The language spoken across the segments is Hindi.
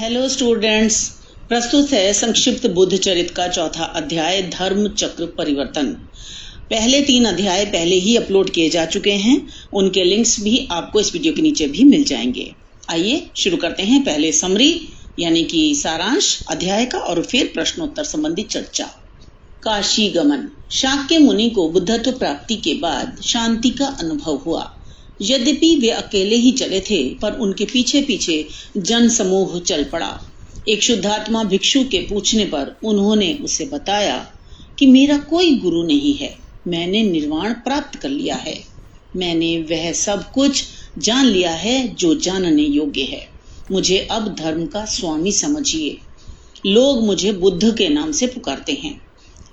हेलो स्टूडेंट्स, प्रस्तुत है संक्षिप्त बुद्ध चरित का चौथा अध्याय धर्म चक्र परिवर्तन। पहले 3 अध्याय पहले ही अपलोड किए जा चुके हैं, उनके लिंक्स भी आपको इस वीडियो के नीचे भी मिल जाएंगे। आइए शुरू करते हैं। पहले समरी यानी कि सारांश अध्याय का और फिर प्रश्नोत्तर संबंधी चर्चा। काशी गमन। शाक्य मुनि को बुद्धत्व प्राप्ति के बाद शांति का अनुभव हुआ। यद्यपि वे अकेले ही चले थे, पर उनके पीछे पीछे जन समूह चल पड़ा। एक शुद्धात्मा भिक्षु के पूछने पर उन्होंने उसे बताया कि मेरा कोई गुरु नहीं है, मैंने निर्वाण प्राप्त कर लिया है। मैंने वह सब कुछ जान लिया है जो जानने योग्य है। मुझे अब धर्म का स्वामी समझिए। लोग मुझे बुद्ध के नाम से पुकारते हैं।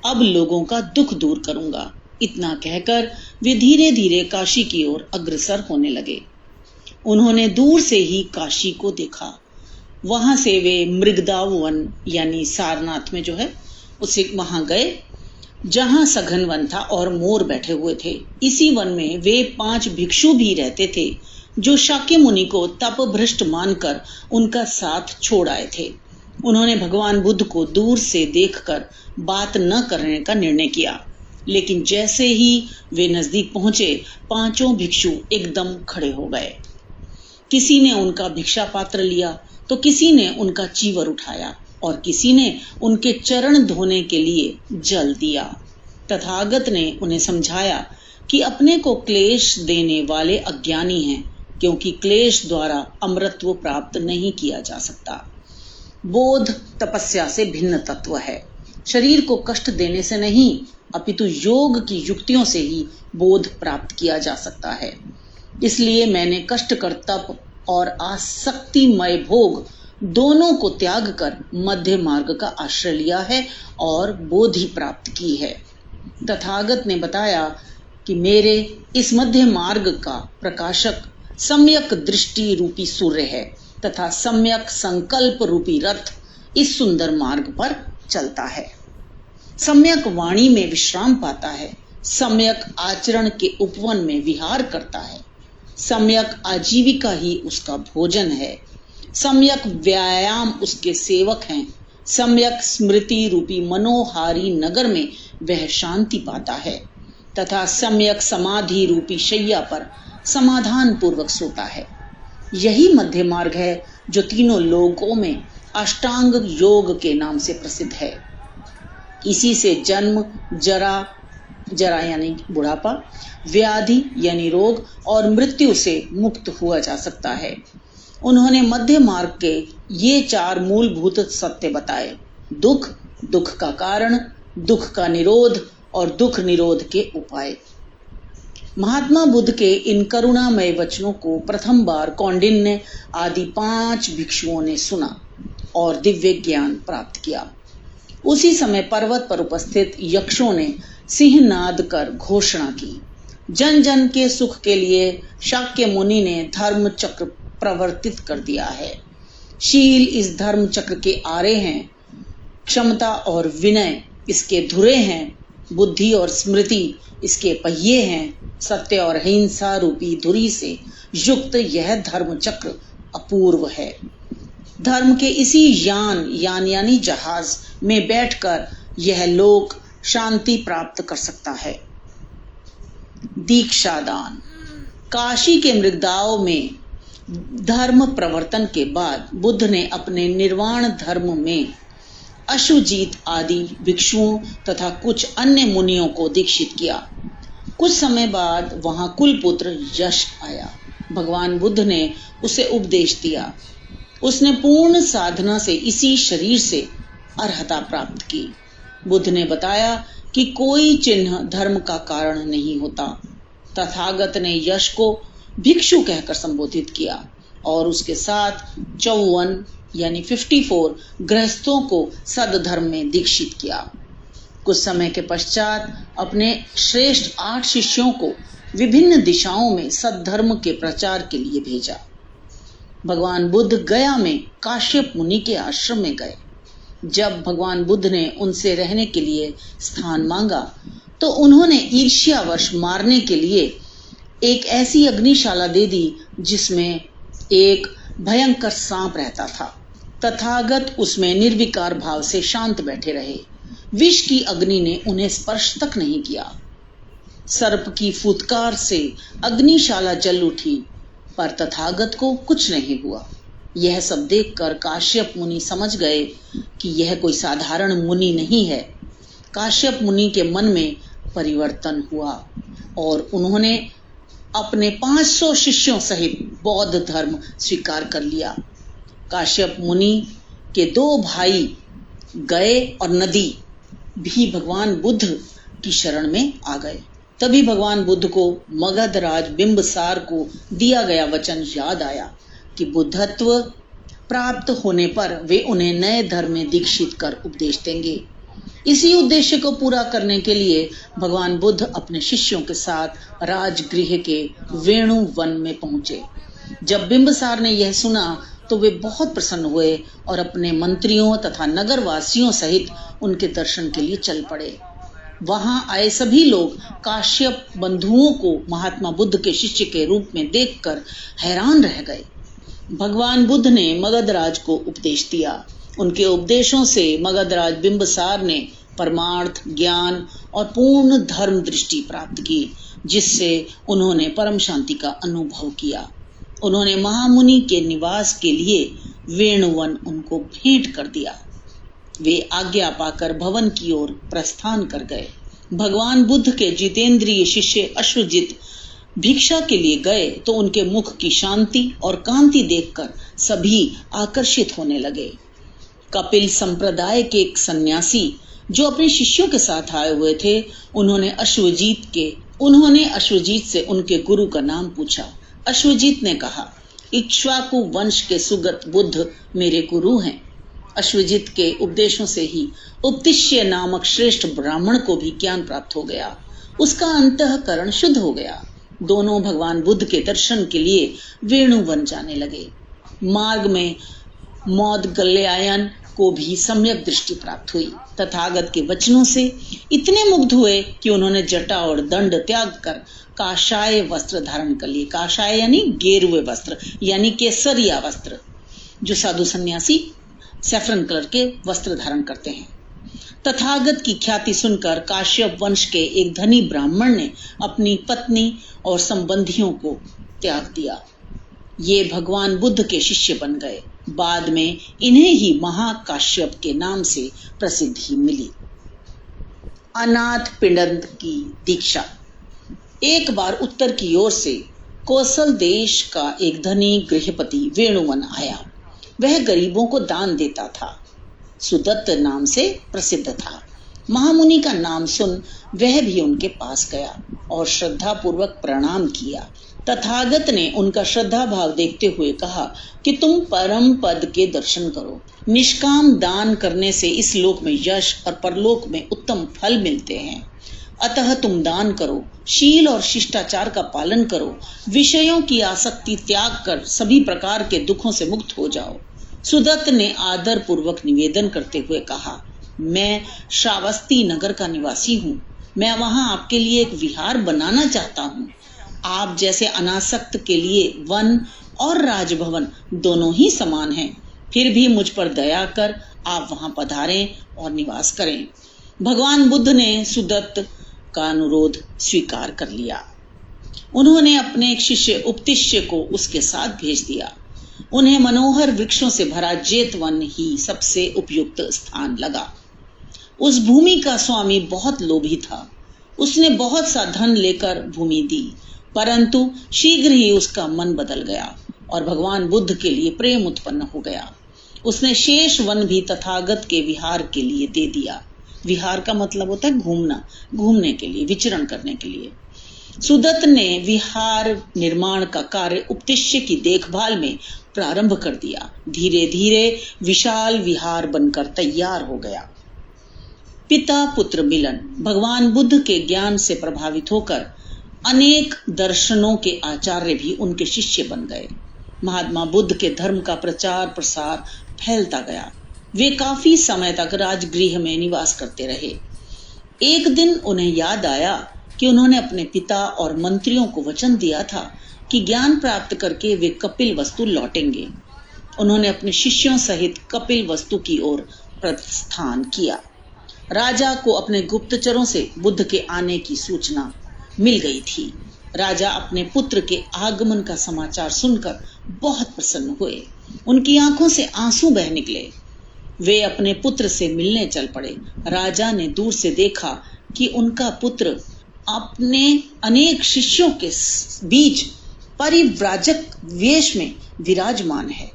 अब लोगों का दुख दूर करूंगा। इतना कहकर वे धीरे धीरे काशी की ओर अग्रसर होने लगे। उन्होंने दूर से ही काशी को देखा। वहां से वे मृगदाव वन यानी सारनाथ में उसे वहां गए, जहां सघन वन था और मोर बैठे हुए थे। इसी वन में वे 5 भिक्षु भी रहते थे, जो शाक्य मुनि को तप भ्रष्ट मानकर उनका साथ छोड़ आए थे। उन्होंने भगवान बुद्ध को दूर से देखकर बात न करने का निर्णय किया, लेकिन जैसे ही वे नजदीक पहुंचे, 5 भिक्षु एकदम खड़े हो गए। किसी ने उनका भिक्षा पात्र लिया तो किसी ने उनका चीवर उठाया और किसी ने उनके चरण धोने के लिए जल दिया। तथागत ने उन्हें समझाया कि अपने को क्लेश देने वाले अज्ञानी हैं, क्योंकि क्लेश द्वारा अमरत्व प्राप्त नहीं किया जा सकता। बोध तपस्या से भिन्न तत्व है। शरीर को कष्ट देने से नहीं, अपितु योग की युक्तियों से ही बोध प्राप्त किया जा सकता है। इसलिए मैंने कष्टकर तप और आसक्तिमय भोग दोनों को त्याग कर मध्य मार्ग का आश्रय लिया है और बोधि प्राप्त की है। तथागत ने बताया कि मेरे इस मध्य मार्ग का प्रकाशक सम्यक दृष्टि रूपी सूर्य है तथा सम्यक संकल्प रूपी रथ इस सुंदर मार्ग पर चलता है। सम्यक वाणी में विश्राम पाता है, सम्यक आचरण के उपवन में विहार करता है, सम्यक आजीविका ही उसका भोजन है, सम्यक व्यायाम उसके सेवक हैं, सम्यक स्मृति रूपी मनोहारी नगर में वह शांति पाता है तथा सम्यक समाधि रूपी शैया पर समाधान पूर्वक सोता है। यही मध्य मार्ग है जो तीनों लोकों में अष्टांग योग के नाम से प्रसिद्ध है। इसी से जन्म, जरा यानी बुढ़ापा, व्याधि यानी रोग और मृत्यु से मुक्त हुआ जा सकता है। उन्होंने मध्य मार्ग के ये 4 मूलभूत सत्य बताए: दुख, दुख का कारण, दुख का निरोध और दुख निरोध के उपाय। महात्मा बुद्ध के इन करुणामय वचनों को प्रथम बार कौंडिन्य आदि 5 भिक्षुओं ने सुना और दिव्य ज्ञान प्राप्त किया। उसी समय पर्वत पर उपस्थित यक्षों ने सिंहनाद कर घोषणा की। जन जन के सुख के लिए शाक्य मुनि ने धर्म चक्र प्रवर्तित कर दिया है। शील इस धर्म चक्र के आरे हैं, क्षमता और विनय इसके धुरे हैं, बुद्धि और स्मृति इसके पहिए हैं। सत्य और अहिंसा रूपी धुरी से युक्त यह धर्म चक्र अपूर्व है। धर्म के इसी यान यानी जहाज में बैठकर यह लोक शांति प्राप्त कर सकता है। दीक्षा दान। काशी के मृगदाव में धर्म प्रवर्तन के बाद बुद्ध ने अपने निर्वाण धर्म में अशुजीत आदि भिक्षुओं तथा कुछ अन्य मुनियों को दीक्षित किया। कुछ समय बाद वहां कुलपुत्र यश आया। भगवान बुद्ध ने उसे उपदेश दिया। उसने पूर्ण साधना से इसी शरीर से अर्हता प्राप्त की। बुद्ध ने बताया कि कोई चिन्ह धर्म का कारण नहीं होता। तथागत ने यश को भिक्षु कहकर संबोधित किया और उसके साथ 54 यानी 54 गृहस्थों को सदधर्म में दीक्षित किया। कुछ समय के पश्चात अपने श्रेष्ठ 8 शिष्यों को विभिन्न दिशाओं में सद्धर्म के प्रचार के लिए भेजा। भगवान बुद्ध गया में काश्यप मुनि के आश्रम में गए। जब भगवान बुद्ध ने उनसे रहने के लिए स्थान मांगा, तो उन्होंने ईर्ष्यावश मारने के लिए एक ऐसी अग्निशाला दे दी जिसमें एक भयंकर सांप रहता था। तथागत उसमें निर्विकार भाव से शांत बैठे रहे। विष की अग्नि ने उन्हें स्पर्श तक नहीं किया। सर्प की फुतकार से अग्निशाला जल उठी, पर तथागत को कुछ नहीं हुआ। यह सब देखकर काश्यप मुनि समझ गए कि यह कोई साधारण मुनि नहीं है। काश्यप मुनि के मन में परिवर्तन हुआ और उन्होंने अपने 500 शिष्यों सहित बौद्ध धर्म स्वीकार कर लिया। काश्यप मुनि के 2 भाई गए और नदी भी भगवान बुद्ध की शरण में आ गए। तभी भगवान बुद्ध को मगधराज बिंबसार को दिया गया वचन याद आया कि बुद्धत्व प्राप्त होने पर वे उन्हें नए धर्म में दीक्षित कर उपदेश देंगे। इसी उद्देश्य को पूरा करने के लिए भगवान बुद्ध अपने शिष्यों के साथ राजगृह के वेणु वन में पहुंचे। जब बिंबसार ने यह सुना तो वे बहुत प्रसन्न हुए और अपने मंत्रियों तथा नगरवासियों सहित उनके दर्शन के लिए चल पड़े। वहां आए सभी लोग काश्यप बंधुओं को महात्मा बुद्ध के शिष्य के रूप में देखकर हैरान रह गए। भगवान बुद्ध ने मगधराज को उपदेश दिया। उनके उपदेशों से मगधराज बिंबसार ने परमार्थ ज्ञान और पूर्ण धर्म दृष्टि प्राप्त की, जिससे उन्होंने परम शांति का अनुभव किया। उन्होंने महामुनि के निवास के लिए वेणुवन उनको भेंट कर दिया। वे आज्ञा पाकर भवन की ओर प्रस्थान कर गए। भगवान बुद्ध के जितेंद्रिय शिष्य अश्वजित भिक्षा के लिए गए तो उनके मुख की शांति और कांति देखकर सभी आकर्षित होने लगे। कपिल संप्रदाय के एक सन्यासी जो अपने शिष्यों के साथ आए हुए थे, उन्होंने अश्वजीत से उनके गुरु का नाम पूछा। अश्वजीत ने कहा, इक्ष्वाकु वंश के सुगत बुद्ध मेरे गुरु हैं। अश्वजीत के उपदेशों से ही उपतिश्य नामक श्रेष्ठ ब्राह्मण को भी ज्ञान प्राप्त हो गया। उसका अंतःकरण शुद्ध हो गया। दोनों भगवान बुद्ध के दर्शन के लिए वेणुवन जाने लगे। मार्ग में मौदगल्यायन को भी सम्यक दृष्टि प्राप्त हुई। तथागत के वचनों से इतने मुग्ध हुए कि उन्होंने जटा और दंड त्याग कर काशाय वस्त्र धारण कर लिए। काशाय यानी गेरुए वस्त्र, यानी केसरिया वस्त्र, जो साधु सन्यासी सैफरन कलर के वस्त्र धारण करते हैं। तथागत की ख्याति सुनकर काश्यप वंश के एक धनी ब्राह्मण ने अपनी पत्नी और संबंधियों को त्याग दिया। ये भगवान बुद्ध के शिष्य बन गए। बाद में इन्हें ही महाकाश्यप के नाम से प्रसिद्धि मिली। अनाथ पिंडत की दीक्षा। एक बार उत्तर की ओर से कौशल देश का एक धनी गृहपति वेणुवन आया। वह गरीबों को दान देता था। सुदत्त नाम से प्रसिद्ध था। महामुनि का नाम सुन वह भी उनके पास गया और श्रद्धा पूर्वक प्रणाम किया। तथागत ने उनका श्रद्धा भाव देखते हुए कहा कि तुम परम पद के दर्शन करो। निष्काम दान करने से इस लोक में यश और परलोक में उत्तम फल मिलते हैं। अतः तुम दान करो, शील और शिष्टाचार का पालन करो, विषयों की आसक्ति त्याग कर सभी प्रकार के दुखों से मुक्त हो जाओ। सुदत्त ने आदर पूर्वक निवेदन करते हुए कहा, मैं श्रावस्ती नगर का निवासी हूँ। मैं वहां आपके लिए एक विहार बनाना चाहता हूँ। आप जैसे अनासक्त के लिए वन और राजभवन दोनों ही समान हैं। फिर भी मुझ पर दया कर आप वहां पधारें और निवास करें। भगवान बुद्ध ने सुदत्त का अनुरोध स्वीकार कर लिया। उन्होंने अपने एक शिष्य उपतिश्य को उसके साथ भेज दिया। उन्हें मनोहर वृक्षों से भरा जेतवन ही सबसे उपयुक्त स्थान लगा। उस भूमि का स्वामी बहुत लोभी था। उसने बहुत सा धन लेकर भूमि दी, परंतु शीघ्र ही उसका मन बदल गया और भगवान बुद्ध के लिए प्रेम उत्पन्न हो गया। उसने शेष वन भी तथागत के विहार के लिए दे दिया। विहार का मतलब होता है घूमना, घूमने के लिए, विचरण करने के लिए। सुदत्त ने विहार निर्माण का कार्य उपतिश्य की देखभाल में प्रारंभ कर दिया। धीरे धीरे विशाल विहार बनकर तैयार हो गया। पिता पुत्र मिलन। भगवान बुद्ध के ज्ञान से प्रभावित होकर अनेक दर्शनों के आचार्य भी उनके शिष्य बन गए। महात्मा बुद्ध के धर्म का प्रचार प्रसार फैलता गया। वे काफी समय तक राजगृह में निवास करते रहे। एक दिन उन्हें याद आया कि उन्होंने अपने पिता और मंत्रियों को वचन दिया था कि ज्ञान प्राप्त करके वे कपिल वस्तु लौटेंगे उन्होंने अपने शिष्यों सहित कपिल वस्तु की ओर प्रस्थान किया। राजा को अपने गुप्तचरों से बुद्ध के आने की सूचना मिल गई थी। राजा अपने पुत्र के आगमन का समाचार सुनकर बहुत प्रसन्न हुए। उनकी आंखों से आंसू बह निकले। वे अपने पुत्र से मिलने चल पड़े। राजा ने दूर से देखा कि उनका पुत्र अपने अनेक शिष्यों के बीच परिव्राजक वेश में विराजमान है।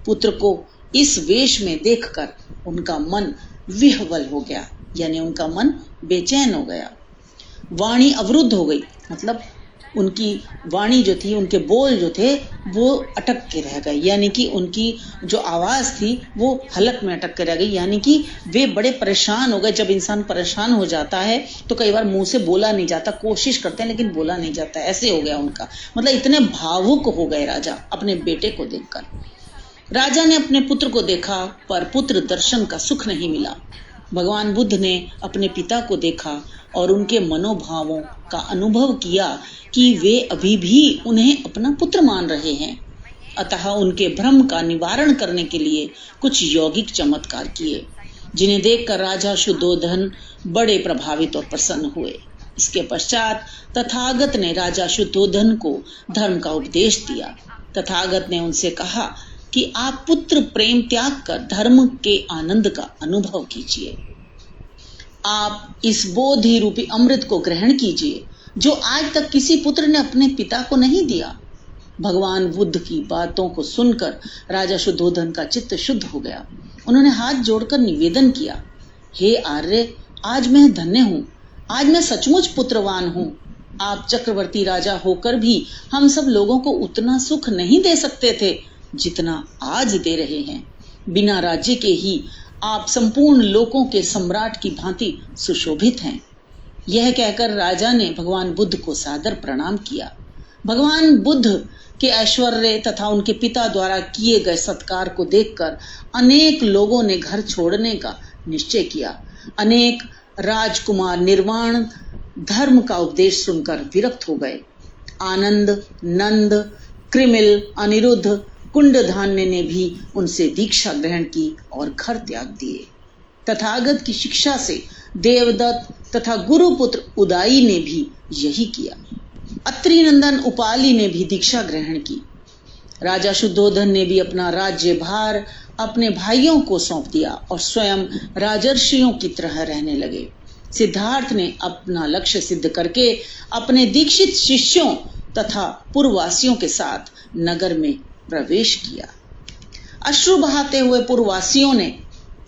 पुत्र को इस वेश में देखकर उनका मन विह्वल हो गया, यानी उनका मन बेचैन हो गया। वाणी अवरुद्ध हो गई, मतलब उनकी वाणी जो थी, उनके बोल जो थे वो अटक के रह गए, यानी कि उनकी जो आवाज थी वो हलक में अटक के रह गई, यानी कि वे बड़े परेशान हो गए। जब इंसान परेशान हो जाता है तो कई बार मुंह से बोला नहीं जाता, कोशिश करते हैं लेकिन बोला नहीं जाता, ऐसे हो गया उनका। मतलब इतने भावुक हो गए राजा अपने बेटे को देखकर। राजा ने अपने पुत्र को देखा पर पुत्र दर्शन का सुख नहीं मिला। भगवान बुद्ध ने अपने पिता को देखा और उनके मनोभावों का अनुभव किया कि वे अभी भी उन्हें अपना पुत्र मान रहे हैं। अतः उनके भ्रम का निवारण करने के लिए कुछ यौगिक चमत्कार किए, जिन्हें देखकर राजा शुद्धोधन बड़े प्रभावित और प्रसन्न हुए। इसके पश्चात तथागत ने राजा शुद्धोधन को धर्म का उपदेश दिया। तथागत ने उनसे कहा कि आप पुत्र प्रेम त्याग कर धर्म के आनंद का अनुभव कीजिए। आप इस बोधि रूपी अमृत को ग्रहण कीजिए जो आज तक किसी पुत्र ने अपने पिता को नहीं दिया। भगवान बुद्ध की बातों को सुनकर राजा शुद्धोधन का चित्त शुद्ध हो गया। उन्होंने हाथ जोड़कर निवेदन किया, हे आर्य, आज मैं धन्य हूँ, आज मैं सचमुच पुत्रवान हूँ। आप चक्रवर्ती राजा होकर भी हम सब लोगों को उतना सुख नहीं दे सकते थे जितना आज दे रहे हैं। बिना राज्य के ही आप संपूर्ण लोकों के सम्राट की भांति सुशोभित हैं। यह कहकर राजा ने भगवान बुद्ध को सादर प्रणाम किया। भगवान बुद्ध के ऐश्वर्य तथा उनके पिता द्वारा किए गए सत्कार को देखकर अनेक लोगों ने घर छोड़ने का निश्चय किया। अनेक राजकुमार निर्वाण धर्म का उपदेश सुनकर विरक्त हो गए। आनंद, नंद, कृमिल, अनिरुद्ध, कुंडधान्य ने भी उनसे दीक्षा ग्रहण की और घर त्याग दिए। तथागत की शिक्षा से देवदत्त तथा गुरुपुत्र उदाई ने भी यही किया। अत्रि नंदन उपाली ने भी दीक्षा ग्रहण की। राजा शुद्धोधन ने भी अपना राज्य भार अपने भाइयों को सौंप दिया और स्वयं राजर्षियों की तरह रहने लगे। सिद्धार्थ ने अपना लक्ष्य सिद्ध करके अपने दीक्षित शिष्यों तथा पूर्ववासियों के साथ नगर में प्रवेश किया। अश्रु बहाते हुए पूर्ववासियों ने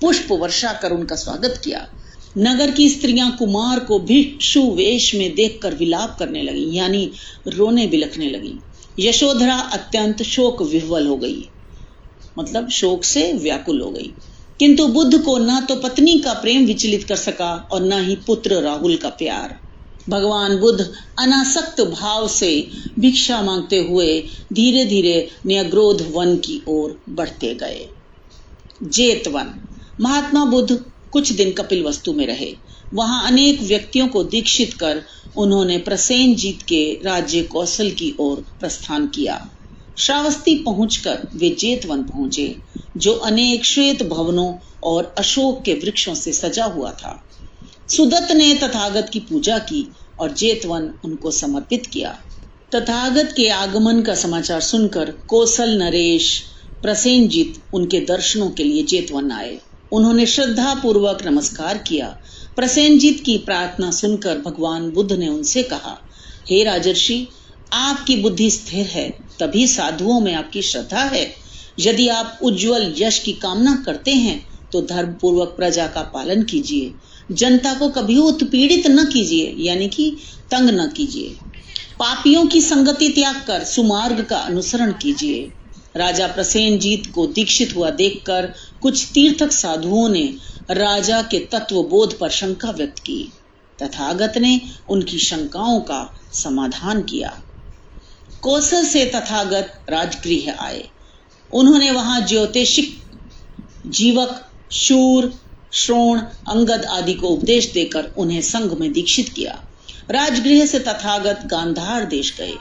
पुष्प वर्षा कर उनका स्वागत किया। नगर की स्त्रियां कुमार को भिक्षु वेश में देखकर विलाप करने लगी, यानी रोने बिलखने लगी। यशोधरा अत्यंत शोक विह्वल हो गई, मतलब शोक से व्याकुल हो गई। किंतु बुद्ध को न तो पत्नी का प्रेम विचलित कर सका और न ही पुत्र राहुल का प्यार। भगवान बुद्ध अनासक्त भाव से भिक्षा मांगते हुए धीरे धीरे न्यग्रोध वन की ओर बढ़ते गए। जेतवन। महात्मा बुद्ध कुछ दिन कपिल वस्तु में रहे। वहां अनेक व्यक्तियों को दीक्षित कर उन्होंने प्रसेनजीत के राज्य कौशल की ओर प्रस्थान किया। श्रावस्ती पहुंचकर वे जेतवन पहुंचे, जो अनेक श्वेत भवनों और अशोक के वृक्षों से सजा हुआ था। सुदत्त ने तथागत की पूजा की और जेतवन उनको समर्पित किया। तथागत के आगमन का समाचार सुनकर कौशल नरेश प्रसेनजीत उनके दर्शनों के लिए जेतवन आए। उन्होंने श्रद्धा पूर्वक नमस्कार किया। प्रसेनजीत की प्रार्थना सुनकर भगवान बुद्ध ने उनसे कहा, हे राजर्षि, आपकी बुद्धि स्थिर है, तभी साधुओं में आपकी श्रद्धा है। यदि आप उज्जवल यश की कामना करते हैं तो धर्म पूर्वक प्रजा का पालन कीजिए। जनता को कभी उत्पीड़ित न कीजिए, यानी कि तंग न कीजिए। पापियों की संगति त्याग कर सुमार्ग का अनुसरण कीजिए। राजा प्रसेनजीत को दीक्षित हुआ देखकर कुछ तीर्थक साधुओं ने राजा के तत्वबोध पर शंका व्यक्त की। तथागत ने उनकी शंकाओं का समाधान किया। कौशल से तथागत राजगृह आए। उन्होंने वहां ज्योतिषिक, जीवक, शूर, श्रोण, अंगद आदि को उपदेश देकर उन्हें संघ में दीक्षित किया। राजगृह से तथागत गांधार देश गए।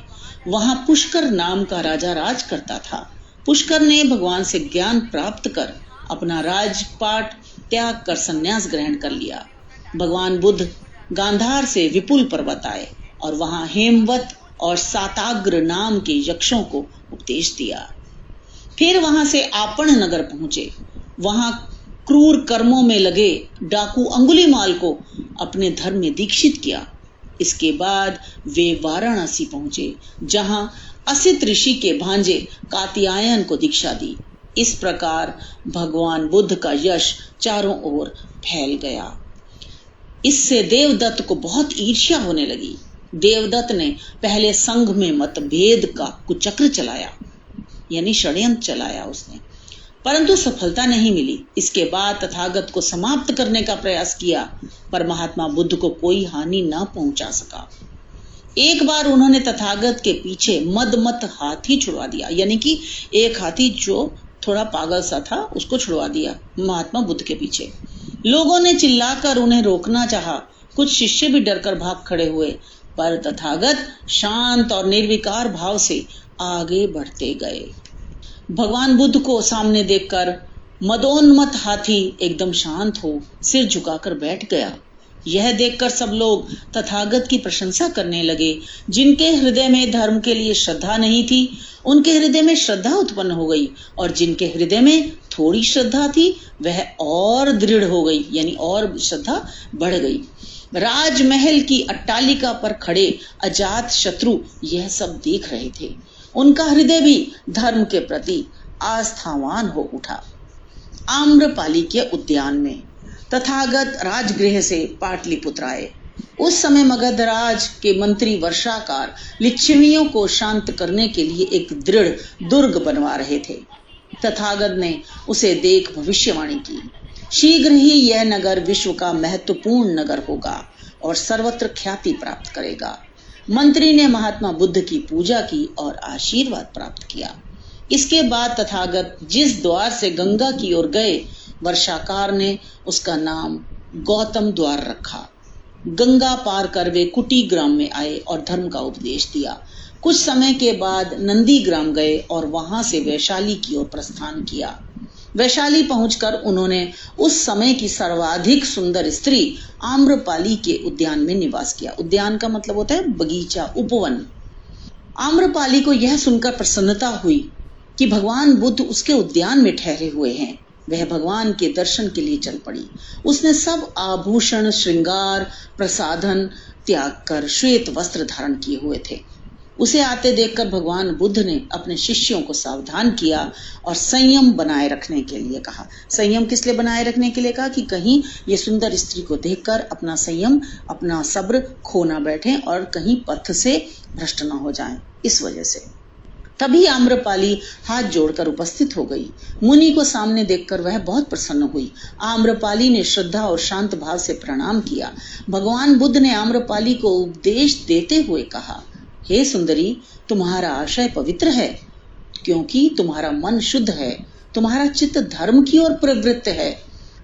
वहां पुष्कर नाम का राजा राज करता था। पुष्कर ने भगवान से ज्ञान प्राप्त कर अपना राजपाट त्याग कर संन्यास ग्रहण कर लिया। भगवान बुद्ध गांधार से विपुल पर्वत आए और वहां हेमवत और साताग्र नाम के यक्षों को उपदेश दिया। फिर वहां से आपण नगर पहुंचे। वहां क्रूर कर्मों में लगे डाकू अंगुलीमाल को अपने धर्म में दीक्षित किया। इसके बाद वे वाराणसी पहुंचे, जहां असित ऋषि के भांजे कात्यायन को दीक्षा दी। इस प्रकार भगवान बुद्ध का यश चारों ओर फैल गया। इससे देवदत्त को बहुत ईर्ष्या होने लगी। देवदत्त ने पहले संघ में मतभेद का कुचक्र चलाया, यानी षड्यंत्र चलाया उसने, परंतु सफलता नहीं मिली। इसके बाद तथागत को समाप्त करने का प्रयास किया, पर महात्मा बुद्ध को कोई हानि न पहुंचा सका। एक बार उन्होंने तथागत के पीछे मदमत हाथी छुड़वा दिया, यानी कि एक हाथी जो थोड़ा पागल सा था उसको छुड़वा दिया महात्मा बुद्ध के पीछे। लोगों ने चिल्लाकर उन्हें रोकना चाहा। कुछ शिष्य भी डरकर भाग खड़े हुए, पर तथागत शांत और निर्विकार भाव से आगे बढ़ते गए। भगवान बुद्ध को सामने देखकर मदोन्मत्त हाथी एकदम शांत हो सिर झुकाकर बैठ गया। यह देखकर सब लोग तथागत की प्रशंसा करने लगे। जिनके हृदय में धर्म के लिए श्रद्धा नहीं थी, उनके हृदय में श्रद्धा उत्पन्न हो गई, और जिनके हृदय में थोड़ी श्रद्धा थी वह और दृढ़ हो गई, यानी और श्रद्धा बढ़ गई। राजमहल की अट्टालिका पर खड़े अजात शत्रु यह सब देख रहे थे। उनका हृदय भी धर्म के प्रति आस्थावान हो उठा। आम्रपाली के उद्यान में तथागत राजगृह से पाटलिपुत्र आए। उस समय मगध राज के मंत्री वर्षाकार लिच्छवियों को शांत करने के लिए एक दृढ़ दुर्ग बनवा रहे थे। तथागत ने उसे देख भविष्यवाणी की, शीघ्र ही यह नगर विश्व का महत्वपूर्ण नगर होगा और सर्वत्र ख्याति प्राप्त करेगा। मंत्री ने महात्मा बुद्ध की पूजा की और आशीर्वाद प्राप्त किया। इसके बाद तथागत जिस द्वार से गंगा की ओर गए, वर्षाकार ने उसका नाम गौतम द्वार रखा। गंगा पार कर वे कुटी ग्राम में आए और धर्म का उपदेश दिया। कुछ समय के बाद नंदी ग्राम गए और वहां से वैशाली की ओर प्रस्थान किया। वैशाली पहुंचकर उन्होंने उस समय की सर्वाधिक सुंदर स्त्री आम्रपाली के उद्यान में निवास किया। उद्यान का मतलब होता है बगीचा, उपवन। आम्रपाली को यह सुनकर प्रसन्नता हुई कि भगवान बुद्ध उसके उद्यान में ठहरे हुए हैं। वह भगवान के दर्शन के लिए चल पड़ी। उसने सब आभूषण, श्रृंगार, प्रसाधन त्याग कर श्वेत वस्त्र धारण किए हुए थे। उसे आते देखकर भगवान बुद्ध ने अपने शिष्यों को सावधान किया और संयम बनाए रखने के लिए कहा। संयम किस लिए बनाए रखने के लिए कहा? कि कहीं ये सुंदर स्त्री को देखकर अपना संयम, अपना सब्र खो ना बैठे और कहीं पथ से भ्रष्ट ना हो जाएं। इस वजह से तभी आम्रपाली हाथ जोड़कर उपस्थित हो गई। मुनि को सामने देखकर वह बहुत प्रसन्न हुई। आम्रपाली ने श्रद्धा और शांत भाव से प्रणाम किया। भगवान बुद्ध ने आम्रपाली को उपदेश देते हुए कहा, हे सुंदरी, तुम्हारा आशय पवित्र है, क्योंकि तुम्हारा मन शुद्ध है, तुम्हारा चित्त धर्म की ओर प्रवृत्त है।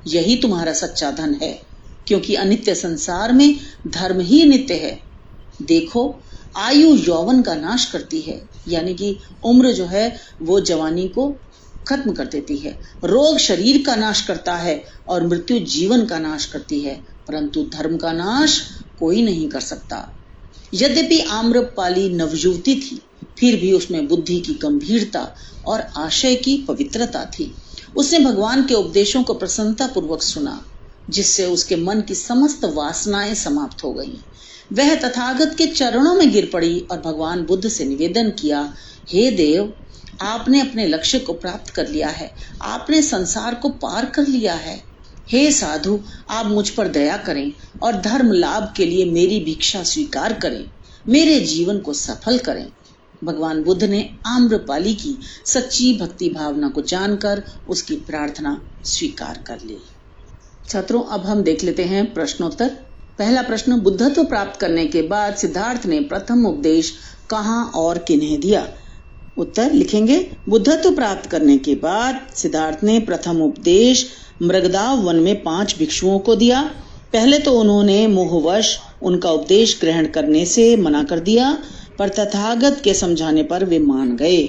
यही तुम्हारा सच्चा धन है, क्योंकि अनित्य संसार में धर्म ही नित्य है। देखो, आयु यौवन का नाश करती है, यानी कि उम्र जो है वो जवानी को खत्म कर देती है। रोग शरीर का नाश करता है और मृत्यु जीवन का नाश करती है, परंतु धर्म का नाश कोई नहीं कर सकता। यद्यपि आम्रपाली नवयुवती थी, फिर भी उसमें बुद्धि की गंभीरता और आशय की पवित्रता थी। उसने भगवान के उपदेशों को प्रसन्नता पूर्वक सुना, जिससे उसके मन की समस्त वासनाएं समाप्त हो गईं। वह तथागत के चरणों में गिर पड़ी और भगवान बुद्ध से निवेदन किया, हे देव, आपने अपने लक्ष्य को प्राप्त कर लिया है, आपने संसार को पार कर लिया है। हे साधु, आप मुझ पर दया करें और धर्म लाभ के लिए मेरी भिक्षा स्वीकार करें, मेरे जीवन को सफल करें। भगवान बुद्ध ने आम्रपाली की सच्ची भक्ति भावना को जानकर उसकी प्रार्थना स्वीकार कर ली। छात्रों, अब हम देख लेते हैं प्रश्नोत्तर। पहला प्रश्न, बुद्धत्व प्राप्त करने के बाद सिद्धार्थ ने प्रथम उपदेश कहाँ और किन्हें दिया? उत्तर लिखेंगे, बुद्धत्व प्राप्त करने के बाद सिद्धार्थ ने प्रथम उपदेश मृगदाव वन में 5 भिक्षुओं को दिया। पहले तो उन्होंने मोहवश उनका उपदेश ग्रहण करने से मना कर दिया, पर तथागत के समझाने पर वे मान गए।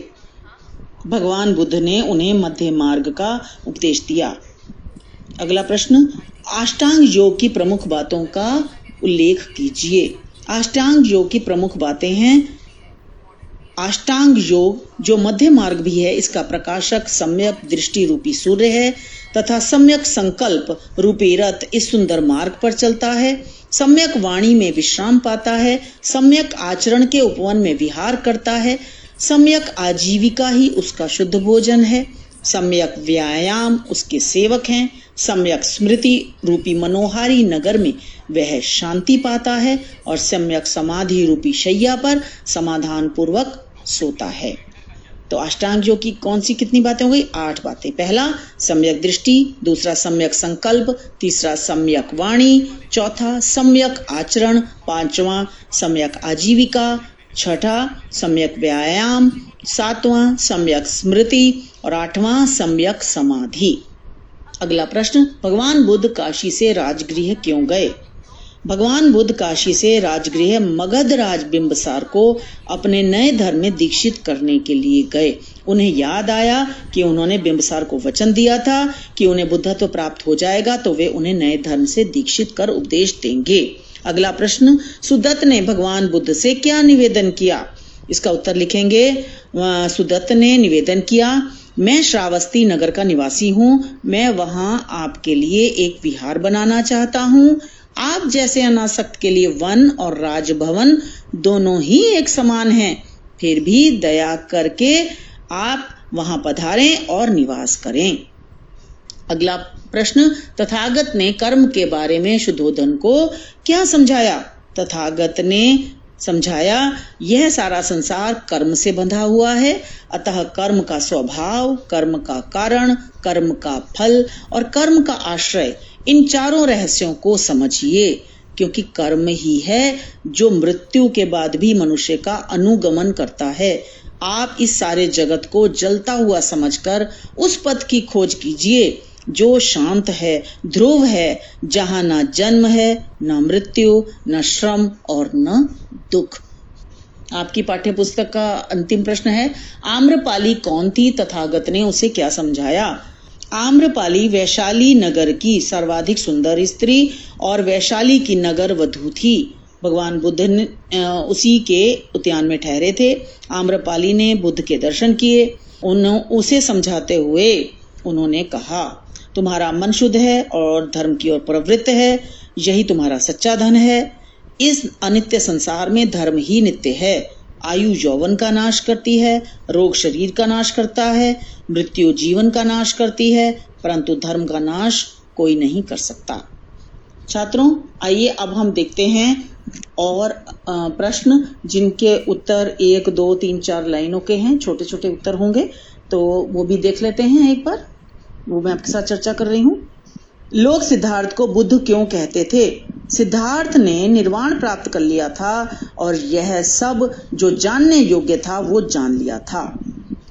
भगवान बुद्ध ने उन्हें मध्य मार्ग का उपदेश दिया। अगला प्रश्न, अष्टांग योग की प्रमुख बातों का उल्लेख कीजिए। अष्टांग योग की प्रमुख बातें हैं, अष्टांग योग जो मध्य मार्ग भी है, इसका प्रकाशक सम्यक दृष्टि रूपी सूर्य है तथा सम्यक संकल्प रूपी रथ इस सुंदर मार्ग पर चलता है। सम्यक वाणी में विश्राम पाता है, सम्यक आचरण के उपवन में विहार करता है, सम्यक आजीविका ही उसका शुद्ध भोजन है, सम्यक व्यायाम उसके सेवक हैं, सम्यक स्मृति रूपी मनोहारी नगर में वह शांति पाता है और सम्यक समाधि रूपी शैया पर समाधान पूर्वक सोता है। तो अष्टांग योग की कौन सी कितनी बातें हो गई? 8 बातें। पहला सम्यक दृष्टि, दूसरा सम्यक संकल्प, तीसरा सम्यक वाणी, चौथा सम्यक आचरण, पांचवा सम्यक आजीविका, छठा सम्यक व्यायाम, सातवां सम्यक स्मृति और आठवां सम्यक समाधि। अगला प्रश्न, भगवान बुद्ध काशी से राजगृह क्यों गए? भगवान बुद्ध काशी से राजगृह मगध राज बिंबसार को अपने नए धर्म में दीक्षित करने के लिए गए। उन्हें याद आया कि उन्होंने बिंबसार को वचन दिया था कि उन्हें बुद्धत्व प्राप्त हो जाएगा तो वे उन्हें नए धर्म से दीक्षित कर उपदेश देंगे। अगला प्रश्न, सुदत्त ने भगवान बुद्ध से क्या निवेदन किया? इसका उत्तर लिखेंगे। सुदत्त ने निवेदन किया, मैं श्रावस्ती नगर का निवासी हूँ, मैं वहां आपके लिए एक विहार बनाना चाहता हूँ। आप जैसे अनासक्त के लिए वन और राजभवन दोनों ही एक समान हैं, फिर भी दया करके आप वहां पधारें और निवास करें। अगला प्रश्न, तथागत ने कर्म के बारे में शुद्धोधन को क्या समझाया? तथागत ने समझाया, यह सारा संसार कर्म से बंधा हुआ है, अतः कर्म का स्वभाव, कर्म का कारण, कर्म का फल और कर्म का आश्रय, इन चारों रहस्यों को समझिए, क्योंकि कर्म ही है जो मृत्यु के बाद भी मनुष्य का अनुगमन करता है। आप इस सारे जगत को जलता हुआ समझकर उस पथ की खोज कीजिए जो शांत है, ध्रुव है, जहां न जन्म है, न मृत्यु, न श्रम और न दुख। आपकी पाठ्य पुस्तक का अंतिम प्रश्न है, आम्रपाली कौन थी? तथागत ने उसे क्या समझाया? आम्रपाली वैशाली नगर की सर्वाधिक सुंदर स्त्री और वैशाली की नगर वधू थी। भगवान बुद्ध ने उसी के उद्यान में ठहरे थे। आम्रपाली ने बुद्ध के दर्शन किए। उसे समझाते हुए उन्होंने कहा, तुम्हारा मन शुद्ध है और धर्म की ओर प्रवृत्त है, यही तुम्हारा सच्चा धन है। इस अनित्य संसार में धर्म ही नित्य है। आयु यौवन का नाश करती है, रोग शरीर का नाश करता है, मृत्यु जीवन का नाश करती है, परंतु धर्म का नाश कोई नहीं कर सकता। छात्रों, आइए अब हम देखते हैं और प्रश्न जिनके उत्तर 1, 2, 3, 4 लाइनों के हैं, छोटे छोटे उत्तर होंगे, तो वो भी देख लेते हैं एक बार। वो मैं आपके साथ चर्चा कर रही हूँ। लोग सिद्धार्थ को बुद्ध क्यों कहते थे? सिद्धार्थ ने निर्वाण प्राप्त कर लिया था और यह सब जो जानने योग्य था वो जान लिया था।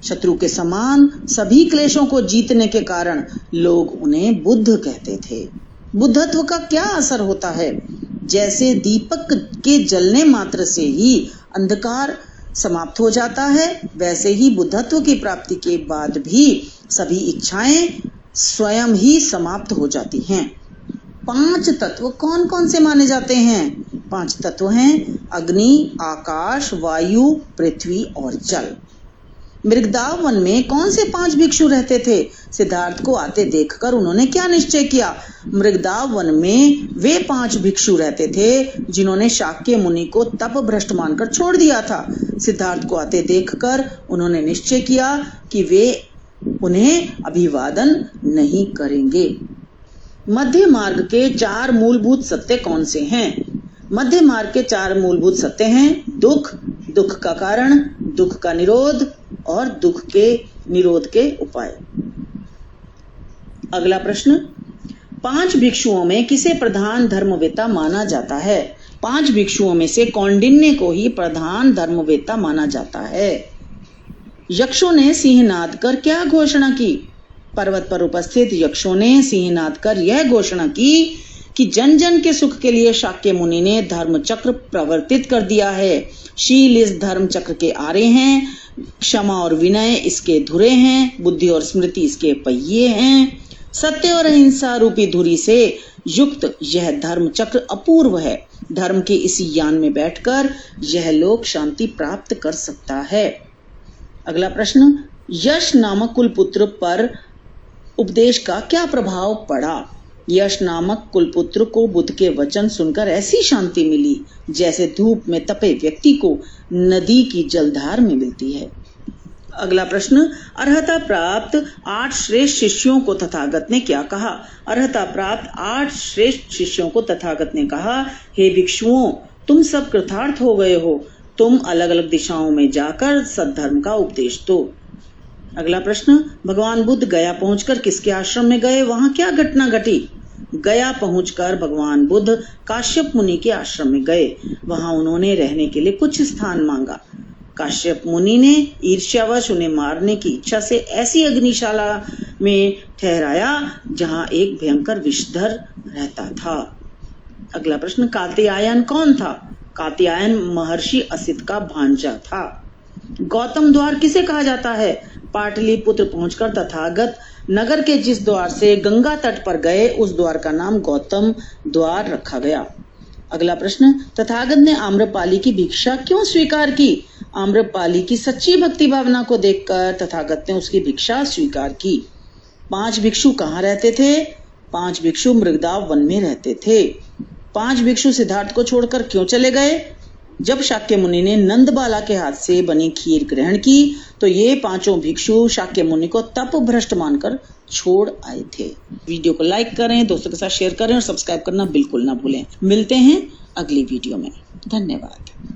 शत्रु के समान सभी क्लेशों को जीतने के कारण लोग उन्हें बुद्ध कहते थे। बुद्धत्व का क्या असर होता है? जैसे दीपक के जलने मात्र से ही अंधकार समाप्त हो जाता है, वैसे ही बुद्धत्व की प्राप्ति के बाद भी सभी इच्छाएं स्वयं ही समाप्त हो जाती हैं। 5 तत्व कौन कौन से माने जाते हैं? 5 तत्व हैं अग्नि, आकाश, वायु, पृथ्वी और जल। मृगदाव वन में कौन से 5 भिक्षु रहते थे? सिद्धार्थ को आते देखकर उन्होंने क्या निश्चय किया? मृगदाव वन में वे 5 भिक्षु रहते थे जिन्होंने शाक्य मुनि को तप भ्रष्ट मानकर छोड़ दिया था। सिद्धार्थ को आते देखकर उन्होंने निश्चय किया कि वे उन्हें अभिवादन नहीं करेंगे। मध्य मार्ग के 4 मूलभूत सत्य कौन से हैं? मध्य मार्ग के 4 मूलभूत सत्य हैं दुख, दुख का कारण, दुख का निरोध और दुख के निरोध के उपाय। अगला प्रश्न, 5 भिक्षुओं में किसे प्रधान धर्मवेत्ता माना जाता है? 5 भिक्षुओं में से कौंडिन्य को ही प्रधान धर्मवेत्ता माना जाता है। यक्षों ने सिंहनाद कर क्या घोषणा की? पर्वत पर उपस्थित यक्षों ने सिंहनाद कर यह घोषणा की कि जन जन के सुख के लिए शाक्य मुनि ने धर्म चक्र प्रवर्तित कर दिया है। शील इस धर्म चक्र के आरे हैं। क्षमा और विनय इसके धुरे हैं, बुद्धि और स्मृति इसके पहिए हैं। सत्य और अहिंसा रूपी धुरी से युक्त यह धर्म चक्र अपूर्व है। धर्म के इसी यान में बैठकर यह लोक शांति प्राप्त कर सकता है। अगला प्रश्न, यश नामक कुलपुत्र पर उपदेश का क्या प्रभाव पड़ा? यश नामक कुलपुत्र को बुद्ध के वचन सुनकर ऐसी शांति मिली जैसे धूप में तपे व्यक्ति को नदी की जलधार में मिलती है। अगला प्रश्न, अर्हता प्राप्त 8 श्रेष्ठ शिष्यों को तथागत ने क्या कहा? अर्हता प्राप्त 8 श्रेष्ठ शिष्यों को तथागत ने कहा, हे भिक्षुओं, तुम सब कृतार्थ हो गए हो, तुम अलग अलग दिशाओं में जाकर सद्धर्म का उपदेश दो। अगला प्रश्न, भगवान बुद्ध गया पहुंचकर किसके आश्रम में गए? वहां क्या घटना घटी? गया पहुंचकर भगवान बुद्ध काश्यप मुनि के आश्रम में गए। वहां उन्होंने रहने के लिए कुछ स्थान मांगा। काश्यप मुनि ने ईर्ष्यावश उन्हें मारने की इच्छा से ऐसी अग्निशाला में ठहराया जहां एक भयंकर विषधर रहता था। अगला प्रश्न, कात्यायन कौन था? कात्यायन महर्षि असित का भांजा था। गौतम द्वार किसे कहा जाता है? पाटलिपुत्र पहुंचकर तथागत नगर के जिस द्वार से गंगा तट पर गए उस द्वार का नाम गौतम द्वार रखा गया। अगला प्रश्न, तथागत ने आम्रपाली की भिक्षा क्यों स्वीकार की? आम्रपाली की सच्ची भक्ति भावना को देखकर तथागत ने उसकी भिक्षा स्वीकार की। 5 भिक्षु कहाँ रहते थे? 5 भिक्षु मृगदाव वन में रहते थे। 5 भिक्षु सिद्धार्थ को छोड़कर क्यों चले गए? जब शाक्य मुनि ने नंदबाला के हाथ से बनी खीर ग्रहण की तो ये 5 भिक्षु शाक्य मुनि को तप भ्रष्ट मानकर छोड़ आए थे। वीडियो को लाइक करें, दोस्तों के साथ शेयर करें और सब्सक्राइब करना बिल्कुल ना भूलें। मिलते हैं अगली वीडियो में। धन्यवाद।